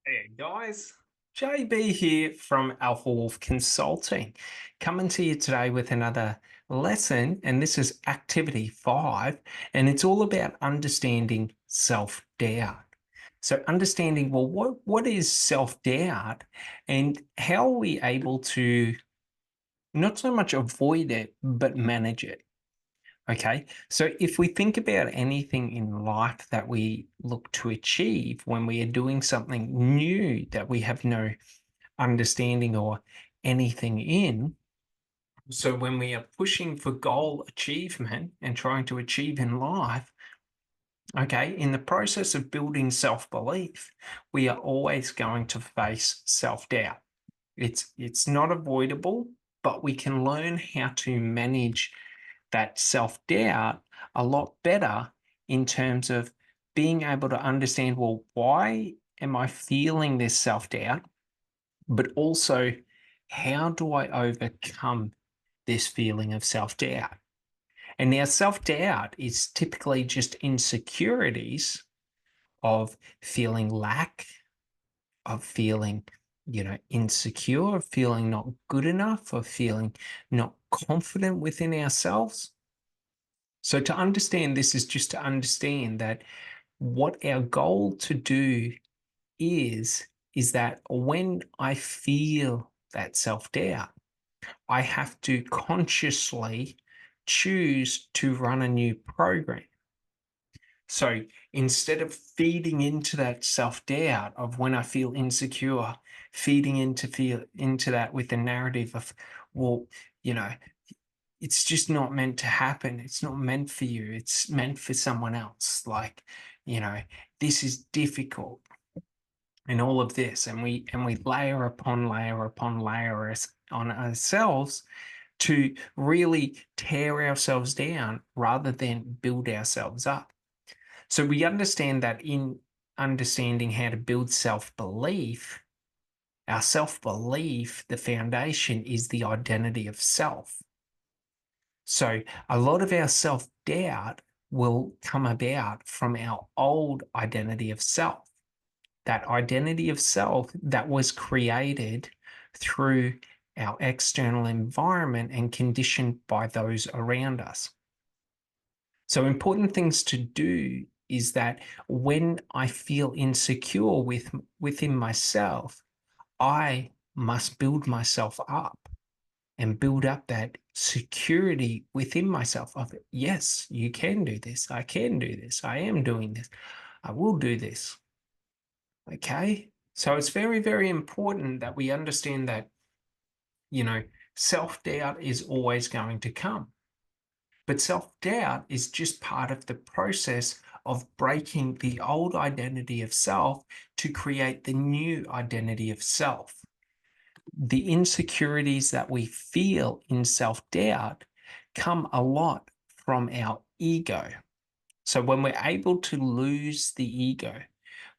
Hey guys, JB here from Alpha Wolf Consulting, coming to you today with another lesson, and this is activity 5, and it's all about understanding self-doubt. So understanding, well, what is self-doubt and how are we able to not so much avoid it, but manage it? Okay, so if we think about anything in life that we look to achieve when we are doing something new that we have no understanding or anything in, so when we are pushing for goal achievement and trying to achieve in life, okay, in the process of building self belief, we are always going to face self doubt. It's not avoidable, but we can learn how to manage that self-doubt a lot better in terms of being able to understand, well, why am I feeling this self-doubt? But also, how do I overcome this feeling of self-doubt? And now self-doubt is typically just insecurities of feeling lack, of feeling, insecure, of feeling not good enough, of feeling not confident within ourselves. So to understand this is just to understand that what our goal to do is, is that when I feel that self-doubt, I have to consciously choose to run a new program. So instead of feeding into that self-doubt of when I feel insecure, feeding into that with the narrative of, well, you know, it's just not meant to happen. It's not meant for you. It's meant for someone else. Like, you know, this is difficult and all of this. And we layer upon layer upon layer on ourselves to really tear ourselves down rather than build ourselves up. So we understand that in understanding how to build self-belief, our self-belief, the foundation is the identity of self. So a lot of our self doubt will come about from our old identity of self, that identity of self that was created through our external environment and conditioned by those around us. So, important things to do is that when I feel insecure within myself, I must build myself up and build up that security within myself of yes, you can do this. I can do this. I am doing this. I will do this. Okay. So it's very, very important that we understand that, you know, self doubt is always going to come. But self doubt is just part of the process of breaking the old identity of self to create the new identity of self. The insecurities that we feel in self doubt come a lot from our ego. So when we're able to lose the ego,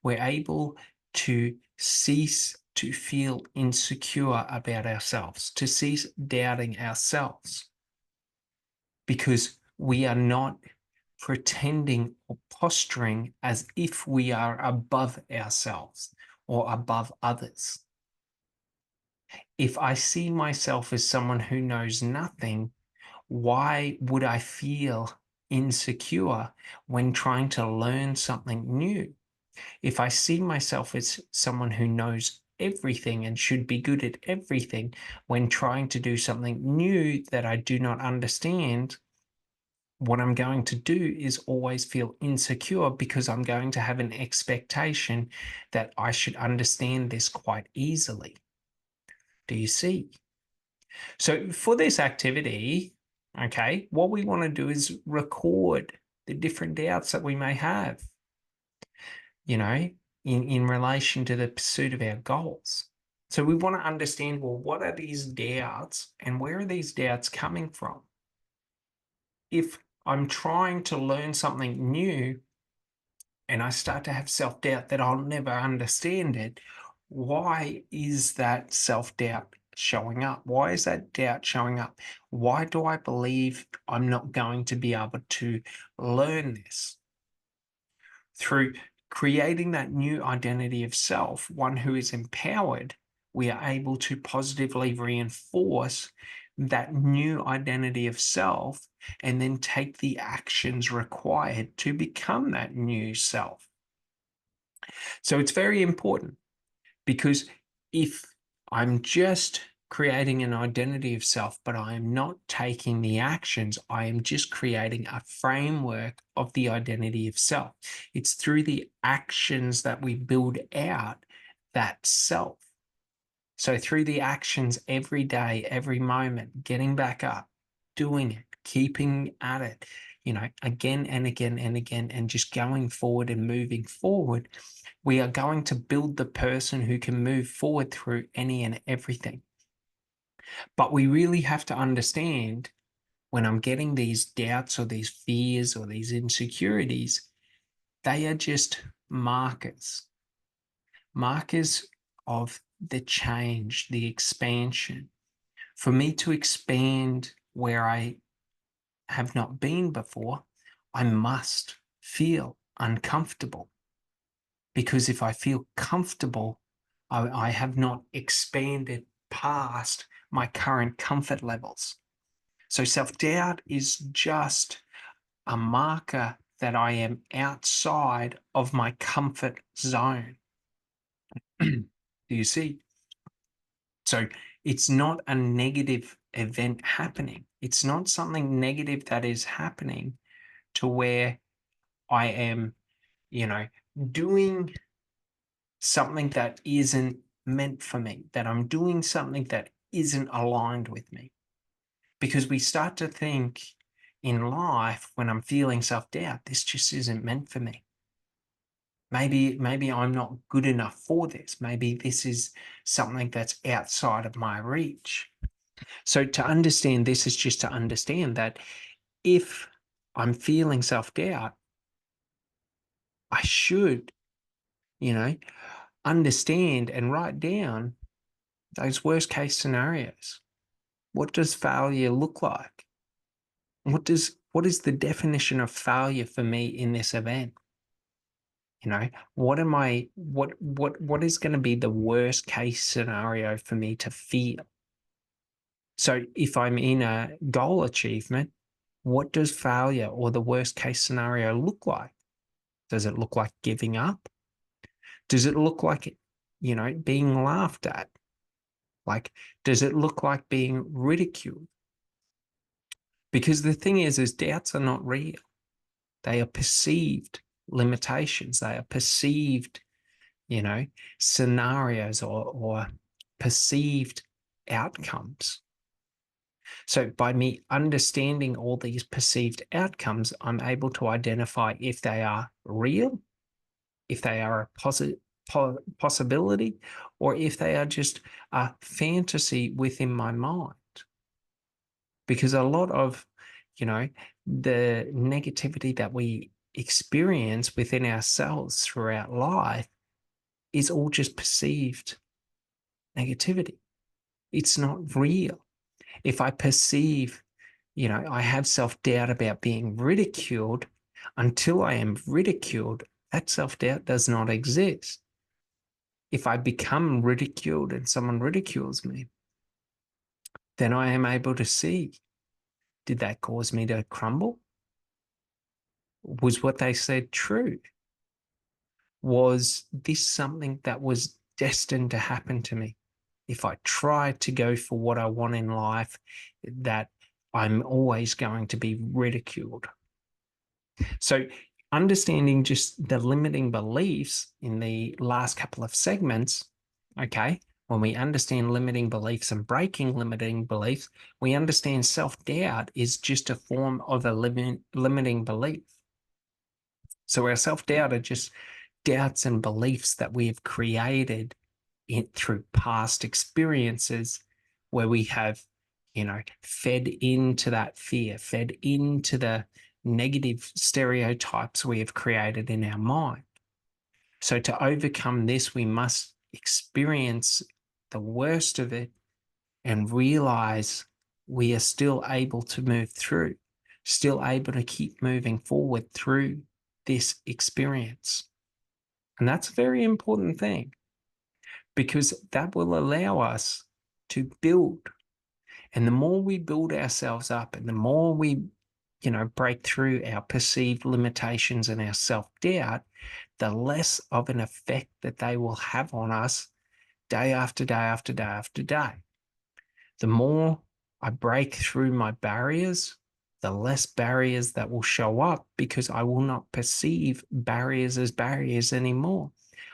we're able to cease to feel insecure about ourselves, to cease doubting ourselves, because we are not pretending or posturing as if we are above ourselves or above others. If I see myself as someone who knows nothing, why would I feel insecure when trying to learn something new? If I see myself as someone who knows everything and should be good at everything when trying to do something new that I do not understand, what I'm going to do is always feel insecure because I'm going to have an expectation that I should understand this quite easily. Do you see? So for this activity, okay, what we want to do is record the different doubts that we may have, you know, in relation to the pursuit of our goals. So we want to understand, well, what are these doubts and where are these doubts coming from? If I'm trying to learn something new and I start to have self-doubt that I'll never understand it, why is that self-doubt showing up? Why is that doubt showing up? Why do I believe I'm not going to be able to learn this? Through creating that new identity of self, one who is empowered, we are able to positively reinforce that new identity of self and then take the actions required to become that new self. So it's very important because if I'm just creating an identity of self, but I am not taking the actions, I am just creating a framework of the identity of self. It's through the actions that we build out that self. So through the actions every day, every moment, getting back up, doing it, keeping at it, again and again and again, and just going forward and moving forward, we are going to build the person who can move forward through any and everything. But we really have to understand when I'm getting these doubts or these fears or these insecurities, they are just markers, markers of the change, the expansion. For me to expand where I have not been before, I must feel uncomfortable. Because if I feel comfortable, I have not expanded past my current comfort levels. So self-doubt is just a marker that I am outside of my comfort zone. Do you see? So it's not a negative event happening. It's not something negative that is happening to where I am, doing something that isn't meant for me, that I'm doing something that isn't aligned with me. Because we start to think in life when I'm feeling self-doubt, this just isn't meant for me. Maybe I'm not good enough for this. Maybe this is something that's outside of my reach. So to understand this is just to understand that if I'm feeling self-doubt, I should, you know, understand and write down those worst case scenarios. What does failure look like? What is the definition of failure for me in this event? What is going to be the worst case scenario for me to feel? So if I'm in a goal achievement, what does failure or the worst case scenario look like? Does it look like giving up? Does it look like, being laughed at? Like, does it look like being ridiculed? Because the thing is doubts are not real. They are perceived limitations. They are perceived, scenarios or perceived outcomes. So by me understanding all these perceived outcomes, I'm able to identify if they are real, if they are a possibility, or if they are just a fantasy within my mind. Because a lot of, the negativity that we experience within ourselves throughout life is all just perceived negativity. It's not real. If I perceive, I have self-doubt about being ridiculed, until I am ridiculed, that self-doubt does not exist. If I become ridiculed and someone ridicules me, then I am able to see, did that cause me to crumble? Was what they said true? Was this something that was destined to happen to me? If I try to go for what I want in life, that I'm always going to be ridiculed. So understanding just the limiting beliefs in the last couple of segments, okay, when we understand limiting beliefs and breaking limiting beliefs, we understand self-doubt is just a form of a limiting belief. So our self-doubt are just doubts and beliefs that we have created through past experiences where we have, fed into that fear, fed into the negative stereotypes we have created in our mind. So to overcome this, we must experience the worst of it and realize we are still able to move through, still able to keep moving forward through this experience. And that's a very important thing because that will allow us to build. And the more we build ourselves up and the more we, break through our perceived limitations and our self-doubt, the less of an effect that they will have on us day after day after day after day. The more I break through my barriers, the less barriers that will show up because I will not perceive barriers as barriers anymore.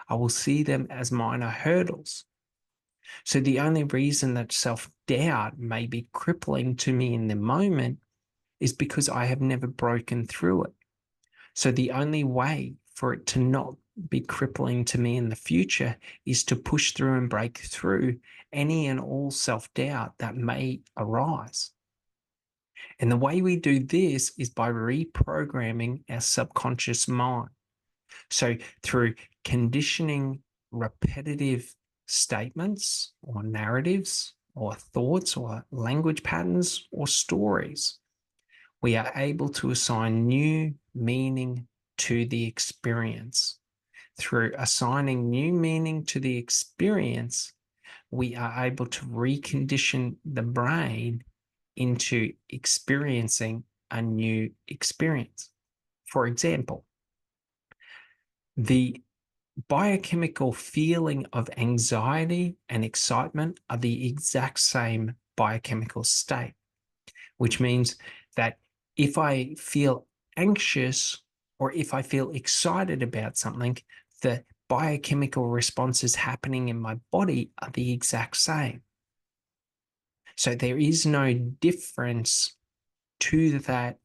I will see them as minor hurdles. So the only reason that self-doubt may be crippling to me in the moment is because I have never broken through it. So the only way for it to not be crippling to me in the future is to push through and break through any and all self-doubt that may arise. And the way we do this is by reprogramming our subconscious mind. So through conditioning repetitive statements or narratives or thoughts or language patterns or stories, we are able to assign new meaning to the experience. Through assigning new meaning to the experience, we are able to recondition the brain into experiencing a new experience. For example, the biochemical feeling of anxiety and excitement are the exact same biochemical state, which means that if I feel anxious or if I feel excited about something, the biochemical responses happening in my body are the exact same. So there is no difference to that,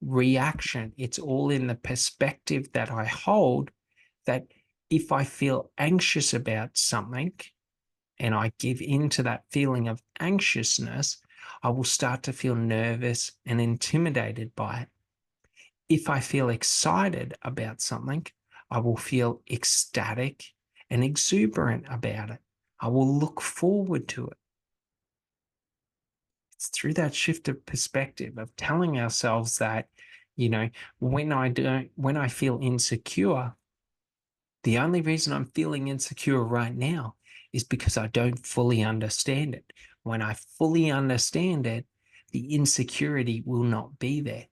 reaction. It's all in the perspective that I hold, that if I feel anxious about something and I give in to that feeling of anxiousness, I will start to feel nervous and intimidated by it. If I feel excited about something, I will feel ecstatic and exuberant about it. I will look forward to it. It's through that shift of perspective of telling ourselves that, when I feel insecure, the only reason I'm feeling insecure right now is because I don't fully understand it. When I fully understand it, the insecurity will not be there.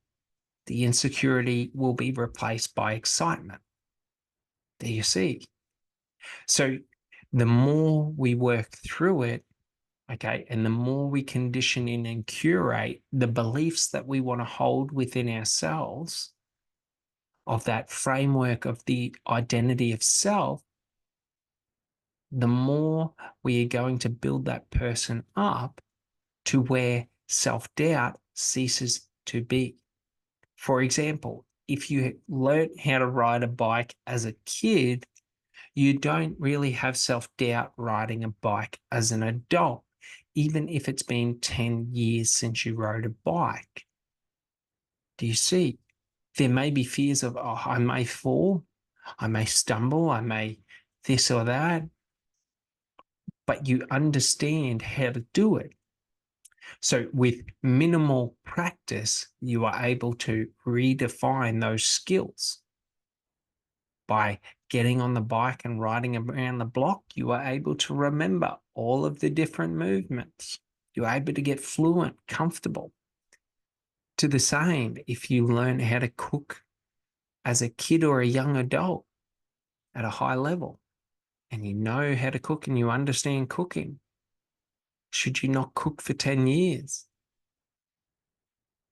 The insecurity will be replaced by excitement. There you see. So the more we work through it, okay, and the more we condition in and curate the beliefs that we want to hold within ourselves of that framework of the identity of self, the more we are going to build that person up to where self-doubt ceases to be. For example, if you learned how to ride a bike as a kid, you don't really have self-doubt riding a bike as an adult, even if it's been 10 years since you rode a bike. Do you see? There may be fears of, oh, I may fall, I may stumble, I may this or that, but you understand how to do it. So with minimal practice, you are able to redefine those skills. By getting on the bike and riding around the block, you are able to remember all of the different movements. You're able to get fluent, comfortable. To the same, if you learn how to cook as a kid or a young adult at a high level, and you know how to cook and you understand cooking, should you not cook for 10 years?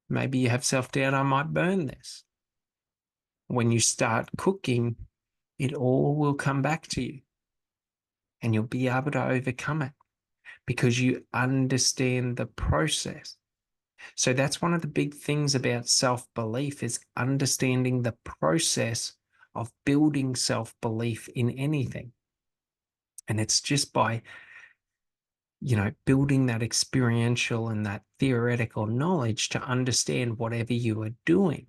Maybe you have self-doubt, I might burn this. When you start cooking, it all will come back to you and you'll be able to overcome it because you understand the process. So that's one of the big things about self-belief is understanding the process of building self-belief in anything. And it's just by, building that experiential and that theoretical knowledge to understand whatever you are doing.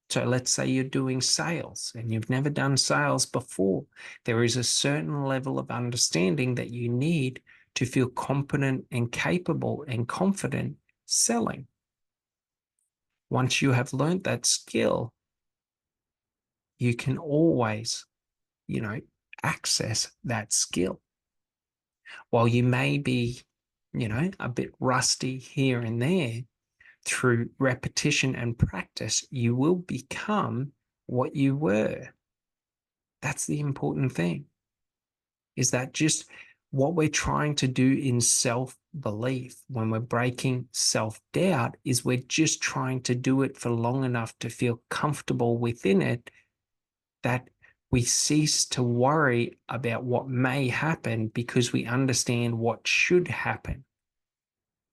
So let's say you're doing sales and you've never done sales before. There is a certain level of understanding that you need to feel competent and capable and confident selling. Once you have learned that skill, you can always, access that skill. While you may be, a bit rusty here and there, through repetition and practice, you will become what you were. That's the important thing, is that just what we're trying to do in self-belief when we're breaking self-doubt is we're just trying to do it for long enough to feel comfortable within it, that we cease to worry about what may happen because we understand what should happen.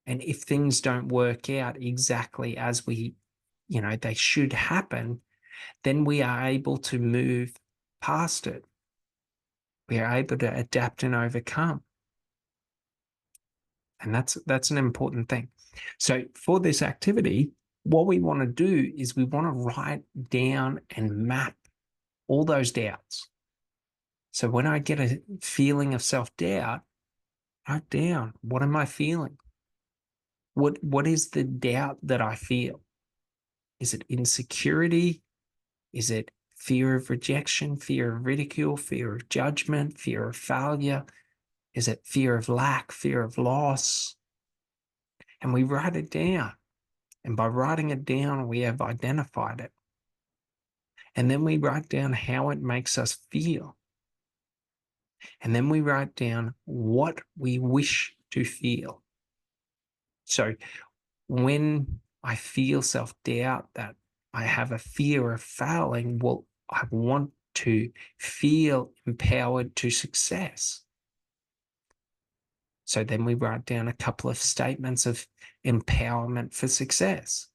And if things don't work out exactly as they should happen, then we are able to move past it. We are able to adapt and overcome. And that's an important thing. So for this activity, what we want to do is we want to write down and map all those doubts. So when I get a feeling of self-doubt, write down, what am I feeling? What is the doubt that I feel? Is it insecurity? Is it fear of rejection, fear of ridicule, fear of judgment, fear of failure? Is it fear of lack, fear of loss? And we write it down. And by writing it down, we have identified it. And then we write down how it makes us feel. And then we write down what we wish to feel. So when I feel self-doubt, that I have a fear of failing, well, I want to feel empowered to success. So then we write down a couple of statements of empowerment for success.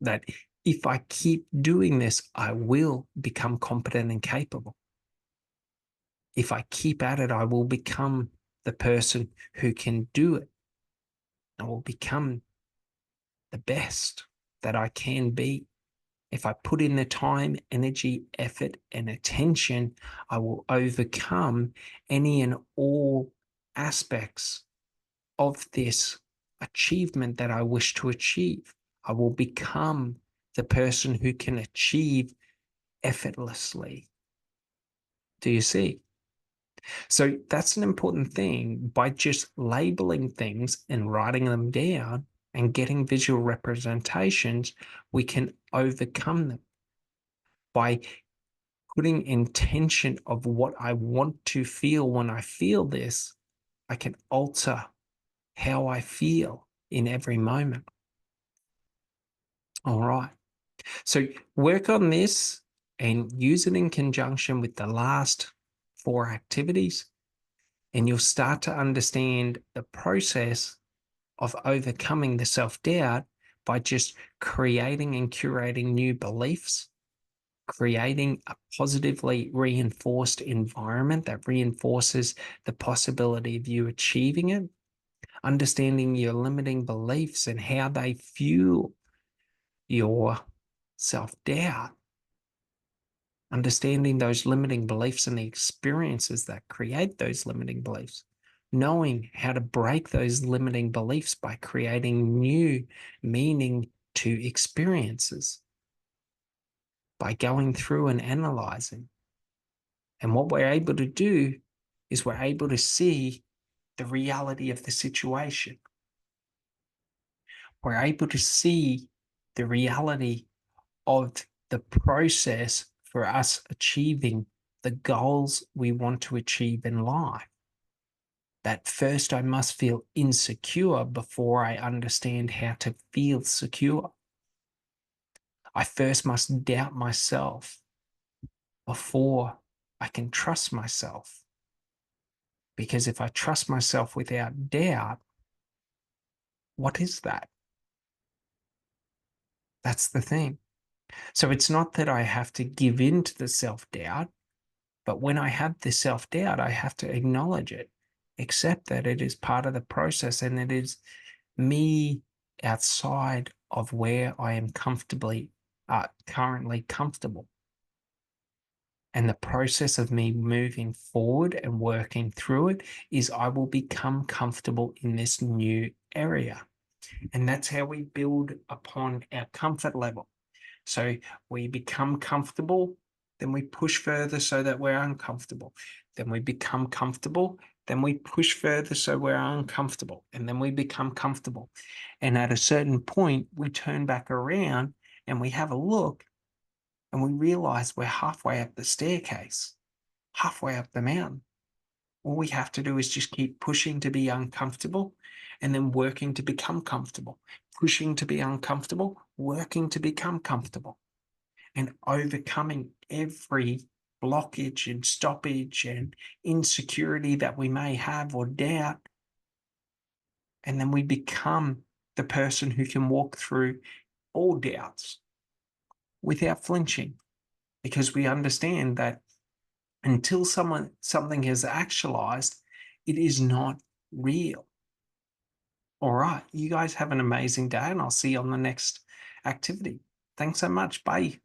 That if I keep doing this, I will become competent and capable. If I keep at it, I will become the person who can do it. I will become the best that I can be. If I put in the time, energy, effort, and attention, I will overcome any and all aspects of this achievement that I wish to achieve. I will become the person who can achieve effortlessly. Do you see? So that's an important thing. By just labeling things and writing them down and getting visual representations, we can overcome them. By putting intention of what I want to feel when I feel this, I can alter how I feel in every moment. All right. So work on this and use it in conjunction with the last 4 activities, and you'll start to understand the process of overcoming the self-doubt by just creating and curating new beliefs, creating a positively reinforced environment that reinforces the possibility of you achieving it, understanding your limiting beliefs and how they fuel your self-doubt, understanding those limiting beliefs and the experiences that create those limiting beliefs, knowing how to break those limiting beliefs by creating new meaning to experiences, by going through and analyzing. And what we're able to do is we're able to see the reality of the situation. We're able to see the reality of the process for us achieving the goals we want to achieve in life. That first I must feel insecure before I understand how to feel secure. I first must doubt myself before I can trust myself. Because if I trust myself without doubt, what is that? That's the thing. So it's not that I have to give in to the self-doubt, but when I have the self-doubt, I have to acknowledge it, accept that it is part of the process and it is me outside of where I am currently comfortable. And the process of me moving forward and working through it is I will become comfortable in this new area. And that's how we build upon our comfort level. So we become comfortable then we push further so that we're uncomfortable. Then we become comfortable. Then we push further so we're uncomfortable. And then we become comfortable. And at a certain point, we turn back around and we have a look and we realize we're halfway up the staircase, halfway up the mountain. All we have to do is just keep pushing to be uncomfortable and then working to become comfortable, pushing to be uncomfortable, working to become comfortable, and overcoming every blockage and stoppage and insecurity that we may have or doubt. And then we become the person who can walk through all doubts without flinching because we understand that until something has actualized, it is not real. All right. You guys have an amazing day, and I'll see you on the next activity. Thanks so much. Bye.